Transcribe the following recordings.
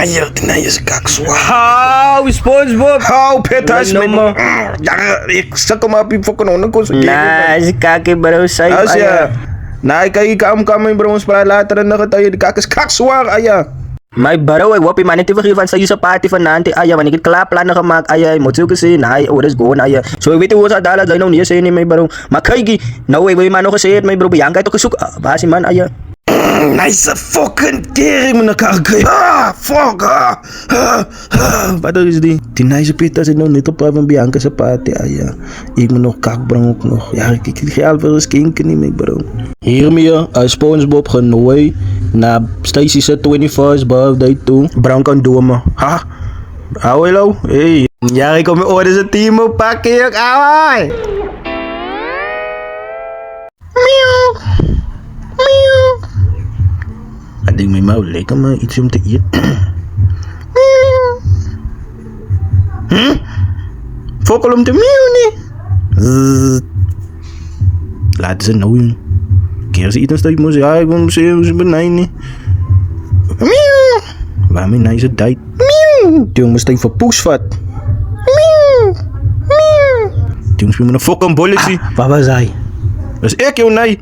Aja, tinay sa kakswa. How, SpongeBob? How, petas, Ano mo? Sa kumapipok ko noon ko sa Nah, si kaki bro sa'yo. Asya. Naay kay kamay bro mas para lahat na nakatayo di kakas kakswa aya. May baro ay wapi maniti fan sa iyo sa party fan nanti aya manikit klapla na kamak aya motsu kasi nay oras go na aya so witi wo sa dala dai no niya sa ni may baro makaygi na way mano kasi may baro biyang kay to kusuk basi man aya. Nice fucking kiri mo nakakay. Fuck. Padahal is di. Tinay sa pita sa nito pa bang Bianca sa pati aya. Ik mo no kakbrang ook nog. Ja, ik ga wel eens kinken niet mee bro. Hiermee SpongeBob genooi na Stacy sa 21st birthday toe. Brown kan doen mo. Ha? Away lo. Hey. Yari ko mi order sa team mo pakiyok away. Ading may mau lekker maar iets om te eten. Fokol om te meeuw nie. Laat ze nou jong. Keer ze iets dat je moet zeggen, ik wil ze benijn nie. Meeuw. Waarom is nice tijd? Meeuw. Die jongen steek voor poesvat. Meeuw. Meeuw. Die jongens moet een fucking bolletje. Wat was hij? Dat is ik joh nee.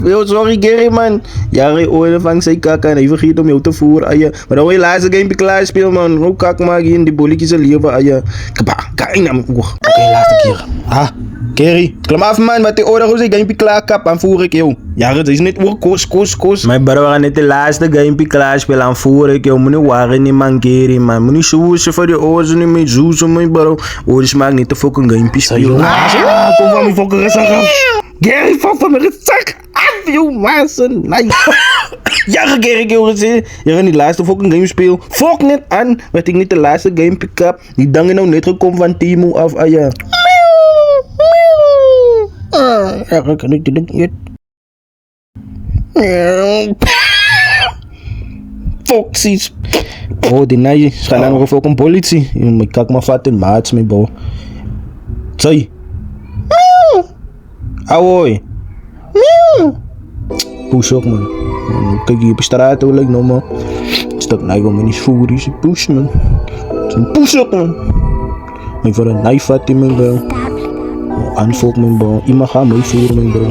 Yo, sorry Gary man. Jari oorlog van zijn kaka en hij vergeet om jou te voeren. Aya. Maar dan wil je laatste game klaar spelen man. Hoe kak maak je in die bolletjes leven. Aya. Kaba. Kijk naar me. Oké, laatste keer. Ha. Gary. Klam af man. Wat die oorlog hoe zijn game klaar kap. Dan voer ik jou. Ja, het is niet oor. Koos. Mijn bro gaan net de laatste game klaar spelen. Dan voer ik jou. Moet niet waren niet man Gary man. Moet niet zoeken voor die oorlog. Niet mee zoeken mijn bro. Oorlog maakt niet te fucking game spelen. Kom van mijn fucking rest aan. Gary, fuck van mijn zak af, joh, mazen. Nice. Ja, Gary, joh, je gaat niet laatste fucking game spelen. Fuck net aan, werd ik niet de laatste game pick-up. Die dangen nou net gekomen van Timo af, ah ja. Ja, ik kan niet. Foxies. Oh, die naaie. Schijn aan nog een fucking politie. Ik kan maar vatten, maats, mijn bro. Zai. Awoy. Push ook man. Kijk hier op de straat hoe lijkt nou man. Stuk nou gewoon niet voeren is push man. Zo'n push ook man. Ik voor een knife had in mijn bro. Aanvolk mijn bro. Iemand gaat mee voeren mijn bro.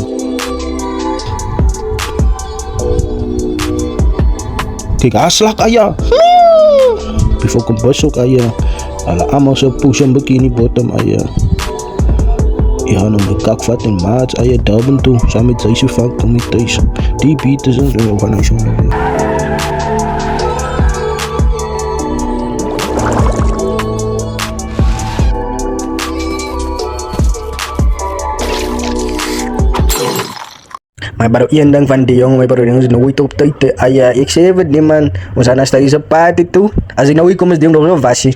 Kijk aanslag aya. Before ik bus ook aya. Alle allemaal zo push en bikini bottom aya. Ja, nou mijn kak vat en maat, aan je duimen toe. Samen met deze van kom ik thuis. Die beaters en zo van hij zo nog. Maar baru iyan lang van Diong, may baru yung sinuwi to tayte. Ay, ik di man. Kung sana tayo sa party to. As inawi ko mas Diong doon vasi.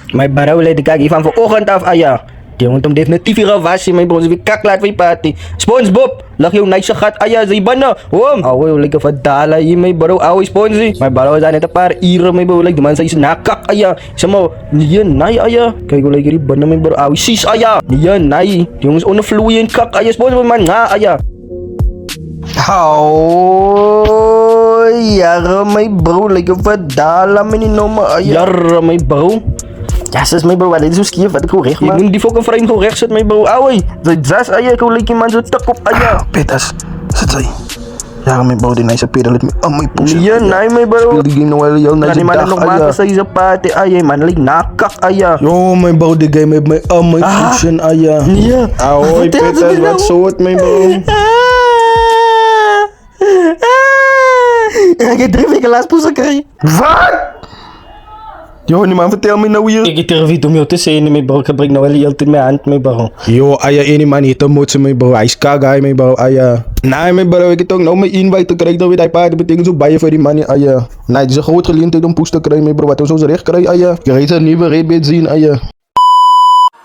May baraw lay di kagifan voor oggend af aya. Die jongen tom definitief hier was my bro, wie kaklaat vir party. SpongeBob, lag yung nice gat aya sa iba na. Wom. Awoy like ka fadala yi may baraw awoy Spongy. May baraw sa neta par ira may baraw like duman sa isa nakak aya. Sama niyan nay aya. Kay ko like riba na may baraw awoy sis aya. Niyan nay. Yung on fluent kak aya SpongeBob man nga aya. How yara may bro like ka fadala man inoma aya. Yara may bro. Ja, zus, mijn bro, dit is zo skief, wat ik hoor recht, man. Je moet die fucking frame gewoon recht zetten, mijn bro. Auwee, dat zes, aya, ik wil like man zo tak op, aya. Petas, zet zij. Ja, mijn bro, die nice pedal, let me, mijn push. Ja, nee, mijn bro. Speel die game nou wel heel nice dag, aya. Nog maken sa isa pati, aya, man, like nakak, aya. Yo, mijn bro, die game heeft mij, mijn push, aya. Ja. Auwee, Petas, wat soort, mijn bro. Ik heb 3 weken laatst poezen krijgen. Wat? Yo, die man, vertel me nou hier. Ik heb er om jou te zeggen, mijn bro. Ik gebruik nou wel heel tijd mijn hand, mijn bro. Yo, aya, ene man niet te motsen, mijn bro. Hij is kagay, mijn bro, aya. Nee, mijn bro, ik heb toch nou mijn invite te krijgen. Dat we die paard betekent zo bij je voor die man, aya. Nee, het is een groot geleentheid om poes te krijgen, mijn bro. Wat we zo recht krijgen, aya. Je gaat er nieuwe red zien, aya.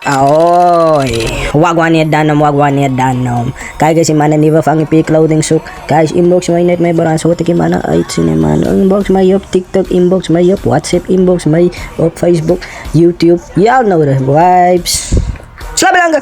Ahoy! Wagwan ya danom. Kaya kasi mana ni Vafang IP clothing shop. Guys, inbox may net may baran so tiki mana ay man. Inbox may up TikTok, inbox may up WhatsApp, inbox may up Facebook, YouTube. Y'all know the vibes. Slabi lang ka!